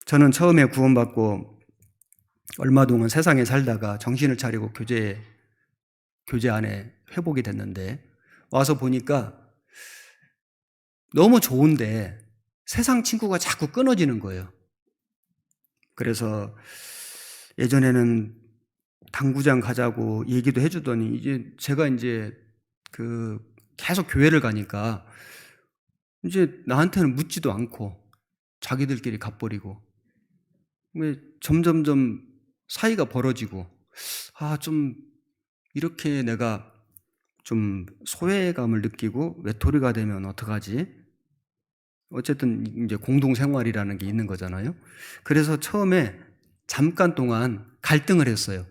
저는 처음에 구원받고 얼마 동안 세상에 살다가 정신을 차리고 교제 안에 회복이 됐는데 와서 보니까 너무 좋은데 세상 친구가 자꾸 끊어지는 거예요. 그래서 예전에는 당구장 가자고 얘기도 해주더니 제가 계속 교회를 가니까 이제 나한테는 묻지도 않고 자기들끼리 가버리고 점점점 사이가 벌어지고 좀 이렇게 내가 좀 소외감을 느끼고 외톨이가 되면 어떡하지? 어쨌든 이제 공동생활이라는 게 있는 거잖아요. 그래서 처음에 잠깐 동안 갈등을 했어요.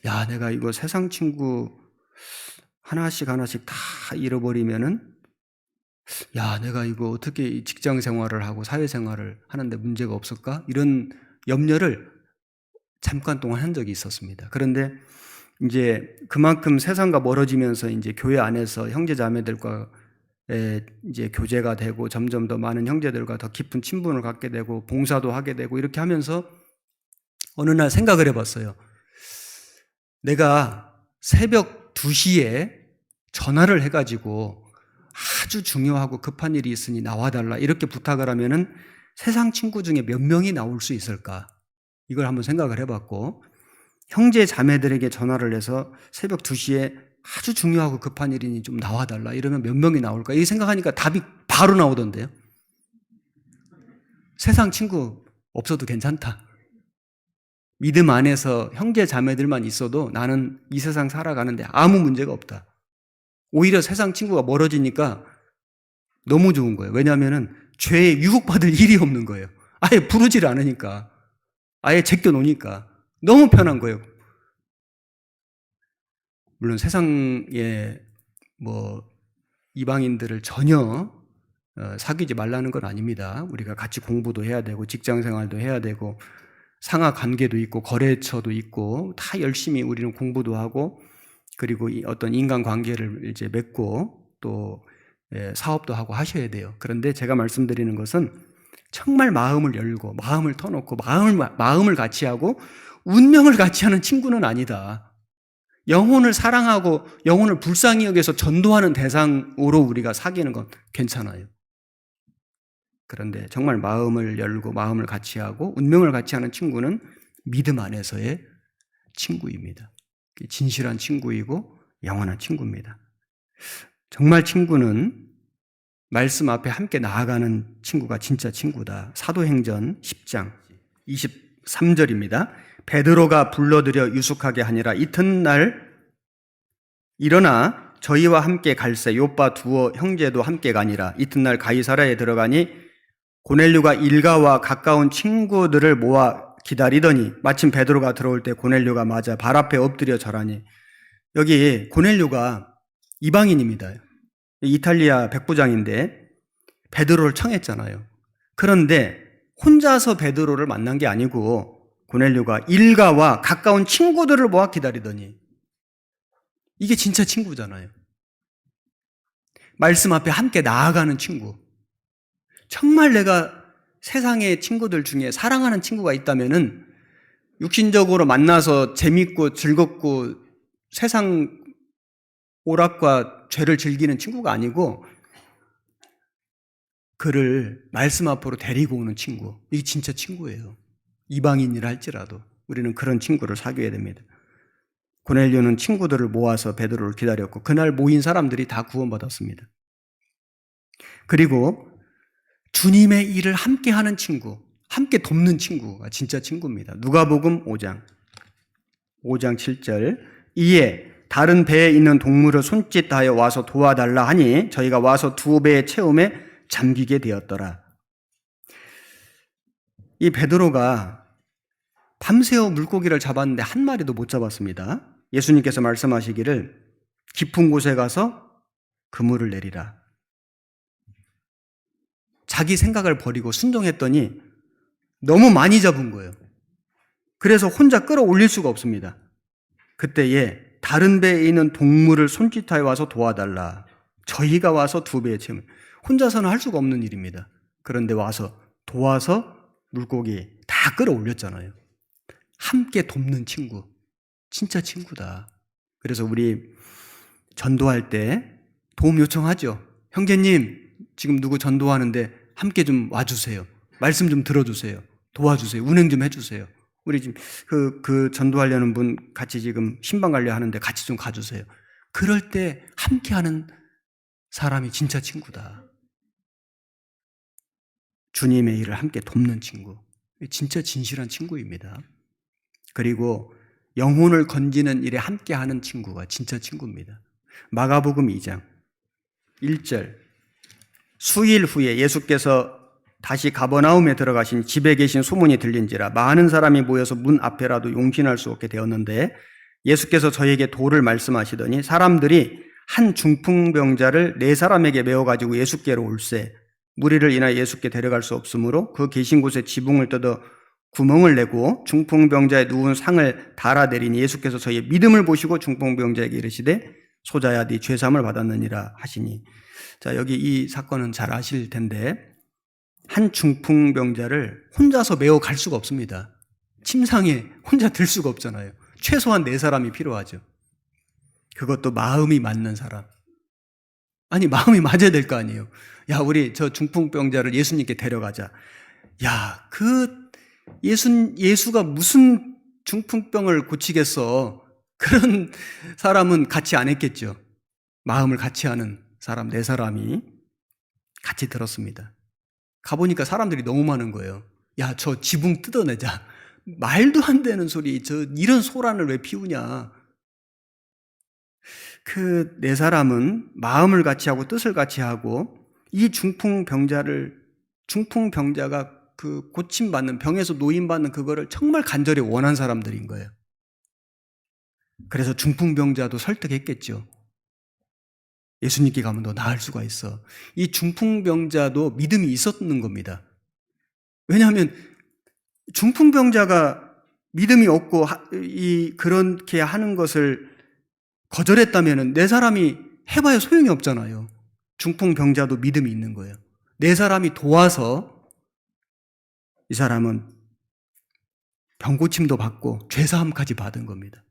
야, 내가 이거 세상 친구 하나씩 다 잃어버리면은 야, 내가 이거 어떻게 직장 생활을 하고 사회 생활을 하는데 문제가 없을까? 이런 염려를 잠깐 동안 한 적이 있었습니다. 그런데 이제 그만큼 세상과 멀어지면서 이제 교회 안에서 형제 자매들과 이제 교제가 되고 점점 더 많은 형제들과 더 깊은 친분을 갖게 되고 봉사도 하게 되고 이렇게 하면서 어느 날 생각을 해봤어요. 내가 새벽 2시에 전화를 해가지고 아주 중요하고 급한 일이 있으니 나와달라 이렇게 부탁을 하면은 세상 친구 중에 몇 명이 나올 수 있을까? 이걸 한번 생각을 해봤고 형제 자매들에게 전화를 해서 새벽 2시에 아주 중요하고 급한 일이니 좀 나와달라 이러면 몇 명이 나올까? 이 생각하니까 답이 바로 나오던데요. 세상 친구 없어도 괜찮다. 믿음 안에서 형제 자매들만 있어도 나는 이 세상 살아가는데 아무 문제가 없다. 오히려 세상 친구가 멀어지니까 너무 좋은 거예요. 왜냐하면 죄에 유혹받을 일이 없는 거예요. 아예 부르질 않으니까. 아예 제껴놓으니까. 너무 편한 거예요. 물론 세상에 이방인들을 전혀 사귀지 말라는 건 아닙니다. 우리가 같이 공부도 해야 되고 직장 생활도 해야 되고 상하 관계도 있고 거래처도 있고 다 열심히 우리는 공부도 하고 그리고 어떤 인간 관계를 이제 맺고 또 사업도 하고 하셔야 돼요. 그런데 제가 말씀드리는 것은 정말 마음을 열고 마음을 터놓고 마음을 같이 하고 운명을 같이 하는 친구는 아니다. 영혼을 사랑하고 영혼을 불쌍히 여겨서 전도하는 대상으로 우리가 사귀는 건 괜찮아요. 그런데 정말 마음을 열고 마음을 같이 하고 운명을 같이 하는 친구는 믿음 안에서의 친구입니다. 진실한 친구이고 영원한 친구입니다. 정말 친구는 말씀 앞에 함께 나아가는 친구가 진짜 친구다. 사도행전 10장 23절입니다. 베드로가 불러들여 유숙하게 하니라. 이튿날 일어나 저희와 함께 갈새 요빠 두어 형제도 함께 가니라. 이튿날 가이사랴에 들어가니 고넬료가 일가와 가까운 친구들을 모아 기다리더니 마침 베드로가 들어올 때 고넬료가 맞아 발 앞에 엎드려 절하니. 여기 고넬료가 이방인입니다. 이탈리아 백부장인데 베드로를 청했잖아요. 그런데 혼자서 베드로를 만난 게 아니고 고넬료가 일가와 가까운 친구들을 모아 기다리더니. 이게 진짜 친구잖아요. 말씀 앞에 함께 나아가는 친구. 정말 내가 세상의 친구들 중에 사랑하는 친구가 있다면은 육신적으로 만나서 재밌고 즐겁고 세상 오락과 죄를 즐기는 친구가 아니고 그를 말씀 앞으로 데리고 오는 친구. 이게 진짜 친구예요. 이방인이라 할지라도 우리는 그런 친구를 사귀어야 됩니다. 고넬료는 친구들을 모아서 베드로를 기다렸고 그날 모인 사람들이 다 구원받았습니다. 그리고 주님의 일을 함께 하는 친구, 함께 돕는 친구가 진짜 친구입니다. 누가복음 5장 7절. 이에 다른 배에 있는 동물을 손짓하여 와서 도와달라 하니 저희가 와서 두 배의 채움에 잠기게 되었더라. 이 베드로가 밤새워 물고기를 잡았는데 한 마리도 못 잡았습니다. 예수님께서 말씀하시기를 깊은 곳에 가서 그물을 내리라. 자기 생각을 버리고 순종했더니 너무 많이 잡은 거예요. 그래서 혼자 끌어올릴 수가 없습니다. 그때에 다른 배에 있는 동물을 손짓하여 와서 도와달라. 저희가 와서 두 배의 채움. 혼자서는 할 수가 없는 일입니다. 그런데 와서 도와서 물고기 다 다 끌어올렸잖아요. 함께 돕는 친구. 진짜 친구다. 그래서 우리 전도할 때 도움 요청하죠. 형제님, 지금 누구 전도하는데 함께 좀 와주세요. 말씀 좀 들어주세요. 도와주세요. 운행 좀 해주세요. 우리 지금 그 전도하려는 분 같이 지금 신방 가려 하는데 같이 좀 가주세요. 그럴 때 함께 하는 사람이 진짜 친구다. 주님의 일을 함께 돕는 친구. 진짜 진실한 친구입니다. 그리고 영혼을 건지는 일에 함께 하는 친구가 진짜 친구입니다. 마가복음 2장 1절. 수일 후에 예수께서 다시 가버나움에 들어가신 집에 계신 소문이 들린지라 많은 사람이 모여서 문 앞에라도 용신할 수 없게 되었는데 예수께서 저에게 도를 말씀하시더니 사람들이 한 중풍병자를 4사람에게 메어가지고 예수께로 올세 무리를 인하여 예수께 데려갈 수 없으므로 그 계신 곳에 지붕을 뜯어 구멍을 내고 중풍병자의 누운 상을 달아내리니 예수께서 저희의 믿음을 보시고 중풍병자에게 이르시되 소자야 네 죄사함을 받았느니라 하시니. 자, 여기 이 사건은 잘 아실 텐데 한 중풍병자를 혼자서 메어 갈 수가 없습니다. 침상에 혼자 들 수가 없잖아요. 최소한 4사람이 필요하죠. 그것도 마음이 맞는 사람. 아니, 마음이 맞아야 될 거 아니에요. 야, 우리 저 중풍병자를 예수님께 데려가자. 야, 예수가 무슨 중풍병을 고치겠어. 그런 사람은 같이 안 했겠죠. 마음을 같이 하는 사람 4사람이 같이 들었습니다. 가보니까 사람들이 너무 많은 거예요. 야, 저 지붕 뜯어내자. 말도 안 되는 소리, 이런 소란을 왜 피우냐. 그 4사람은 마음을 같이 하고 뜻을 같이 하고 이 중풍병자가 그 고침받는, 병에서 노임받는 그거를 정말 간절히 원한 사람들인 거예요. 그래서 중풍병자도 설득했겠죠. 예수님께 가면 너 나을 수가 있어. 이 중풍병자도 믿음이 있었는 겁니다. 왜냐하면 중풍병자가 믿음이 없고 그렇게 하는 것을 거절했다면 4사람이 해봐야 소용이 없잖아요. 중풍병자도 믿음이 있는 거예요. 4사람이 도와서 이 사람은 병고침도 받고 죄사함까지 받은 겁니다.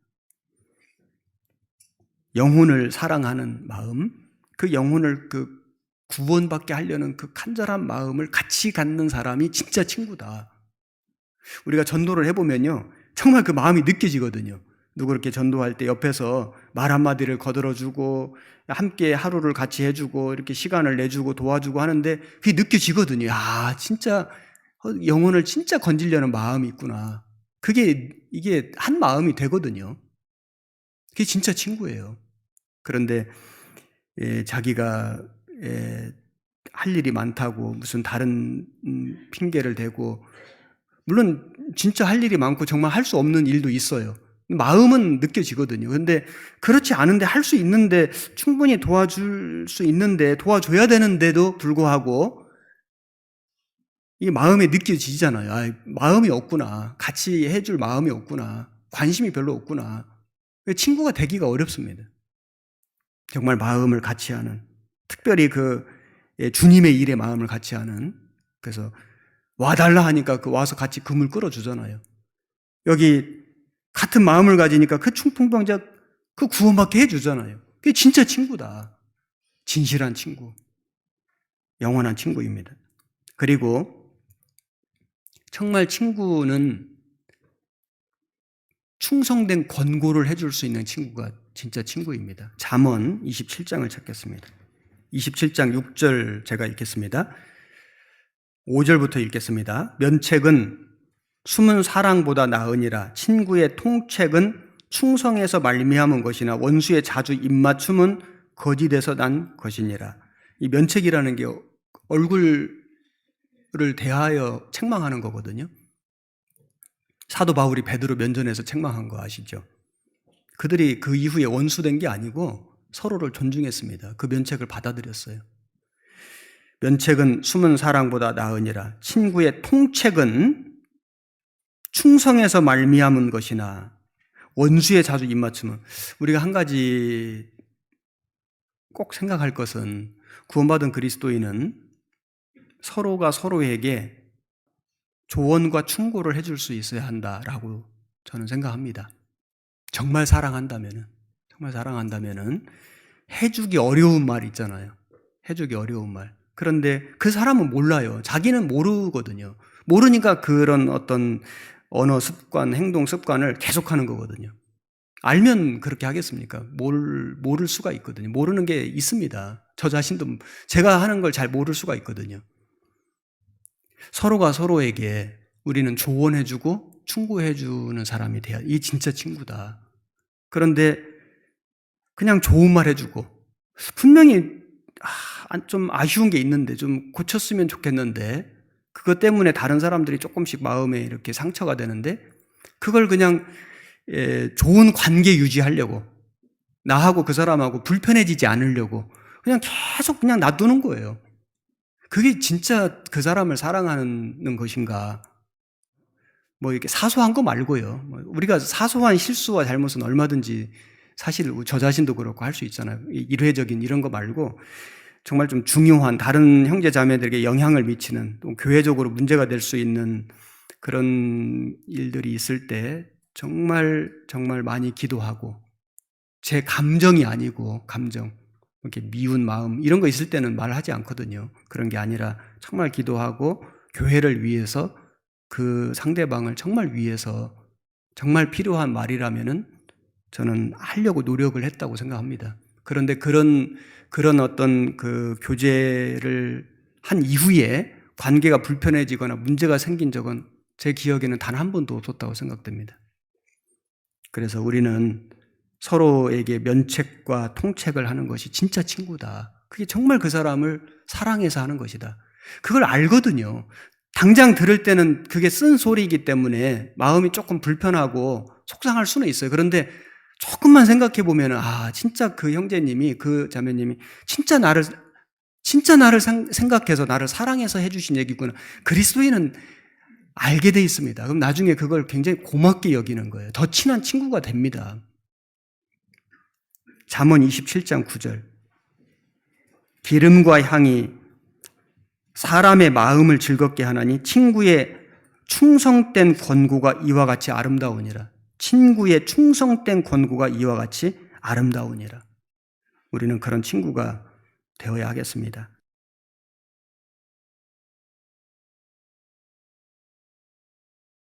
영혼을 사랑하는 마음, 그 영혼을 구원받게 하려는 그 간절한 마음을 같이 갖는 사람이 진짜 친구다. 우리가 전도를 해보면요, 정말 그 마음이 느껴지거든요. 누구 이렇게 전도할 때 옆에서 말 한마디를 거들어주고 함께 하루를 같이 해주고 이렇게 시간을 내주고 도와주고 하는데 그게 느껴지거든요. 아, 진짜 영혼을 진짜 건지려는 마음이 있구나. 이게 한 마음이 되거든요. 그게 진짜 친구예요. 그런데 자기가 할 일이 많다고 무슨 다른 핑계를 대고, 물론 진짜 할 일이 많고 정말 할 수 없는 일도 있어요. 마음은 느껴지거든요. 그런데 그렇지 않은데 할 수 있는데 충분히 도와줄 수 있는데 도와줘야 되는데도 불구하고 이게 마음에 느껴지잖아요. 아, 마음이 없구나. 같이 해줄 마음이 없구나. 관심이 별로 없구나. 친구가 되기가 어렵습니다. 정말 마음을 같이 하는, 특별히 주님의 일에 마음을 같이 하는. 그래서 와달라 하니까 와서 같이 금을 끌어주잖아요. 여기 같은 마음을 가지니까 그 중풍병자 구원받게 해주잖아요. 그게 진짜 친구다. 진실한 친구. 영원한 친구입니다. 그리고 정말 친구는 충성된 권고를 해줄 수 있는 친구가 진짜 친구입니다. 잠언 27장을 찾겠습니다. 27장 6절 제가 읽겠습니다. 5절부터 읽겠습니다. 면책은 숨은 사랑보다 나으니라. 친구의 통책은 충성에서 말미암은 것이나 원수의 자주 입맞춤은 거짓에서 난 것이니라. 이 면책이라는 게 얼굴을 대하여 책망하는 거거든요. 사도 바울이 베드로 면전에서 책망한 거 아시죠? 그들이 그 이후에 원수된 게 아니고 서로를 존중했습니다. 그 면책을 받아들였어요. 면책은 숨은 사랑보다 나으니라. 친구의 통책은 충성에서 말미암은 것이나 원수의 자주 입맞춤은. 우리가 한 가지 꼭 생각할 것은, 구원받은 그리스도인은 서로가 서로에게 조언과 충고를 해줄 수 있어야 한다라고 저는 생각합니다. 정말 사랑한다면은 해주기 어려운 말 있잖아요. 해주기 어려운 말. 그런데 그 사람은 몰라요. 자기는 모르거든요. 모르니까 그런 어떤 언어 습관, 행동 습관을 계속하는 거거든요. 알면 그렇게 하겠습니까? 모를 수가 있거든요. 모르는 게 있습니다. 저 자신도 제가 하는 걸 잘 모를 수가 있거든요. 서로가 서로에게 우리는 조언해주고 충고해주는 사람이 돼야 이 진짜 친구다. 그런데 그냥 좋은 말 해주고 분명히 좀 아쉬운 게 있는데 좀 고쳤으면 좋겠는데 그것 때문에 다른 사람들이 조금씩 마음에 이렇게 상처가 되는데 그걸 그냥 좋은 관계 유지하려고 나하고 그 사람하고 불편해지지 않으려고 그냥 계속 그냥 놔두는 거예요. 그게 진짜 그 사람을 사랑하는 것인가? 뭐 이렇게 사소한 거 말고요. 우리가 사소한 실수와 잘못은 얼마든지 사실 저 자신도 그렇고 할 수 있잖아요. 일회적인 이런 거 말고 정말 좀 중요한 다른 형제 자매들에게 영향을 미치는 또 교회적으로 문제가 될 수 있는 그런 일들이 있을 때 정말 많이 기도하고 제 감정이 아니고 이렇게 미운 마음 이런 거 있을 때는 말하지 않거든요. 그런 게 아니라 정말 기도하고 교회를 위해서 그 상대방을 정말 위해서 정말 필요한 말이라면은 저는 하려고 노력을 했다고 생각합니다. 그런데 그런 어떤 그 교제를 한 이후에 관계가 불편해지거나 문제가 생긴 적은 제 기억에는 단 한 번도 없었다고 생각됩니다. 그래서 우리는 서로에게 면책과 통책을 하는 것이 진짜 친구다. 그게 정말 그 사람을 사랑해서 하는 것이다. 그걸 알거든요. 당장 들을 때는 그게 쓴 소리이기 때문에 마음이 조금 불편하고 속상할 수는 있어요. 그런데 조금만 생각해 보면 진짜 그 형제님이 그 자매님이 진짜 나를 생각해서 나를 사랑해서 해주신 얘기구나. 그리스도인은 알게 돼 있습니다. 그럼 나중에 그걸 굉장히 고맙게 여기는 거예요. 더 친한 친구가 됩니다. 잠언 27장 9절. 기름과 향이 사람의 마음을 즐겁게 하나니 친구의 충성된 권고가 이와 같이 아름다우니라. 친구의 충성된 권고가 이와 같이 아름다우니라. 우리는 그런 친구가 되어야 하겠습니다.